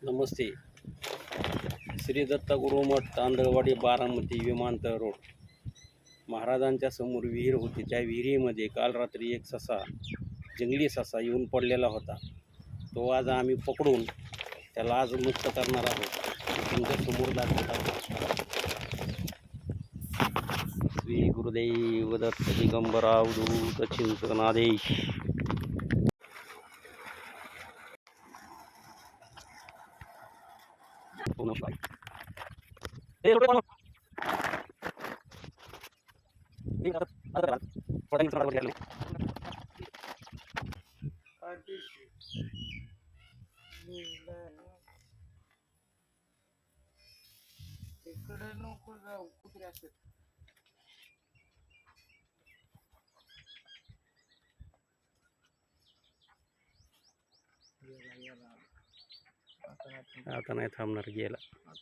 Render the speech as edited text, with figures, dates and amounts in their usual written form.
नमस्ते. श्री दत्तगुरू मठ, तांदळवाडी, बारामती, विमानतळ रोड. महाराजांच्या समोर विहीर होती. त्या विहिरीमध्ये काल रात्री एक ससा, जंगली ससा येऊन पडलेला होता. तो आज आम्ही पकडून त्याला आज मुक्त करणार आहोत. तुमच्या समोर दाखवत आहोत. श्री गुरुदेव दत्त दिगंबरा अवधूत चिंतनादेश. इकडे नको जाऊ कुत्रे असतात. आता नाही थांबणार गेला.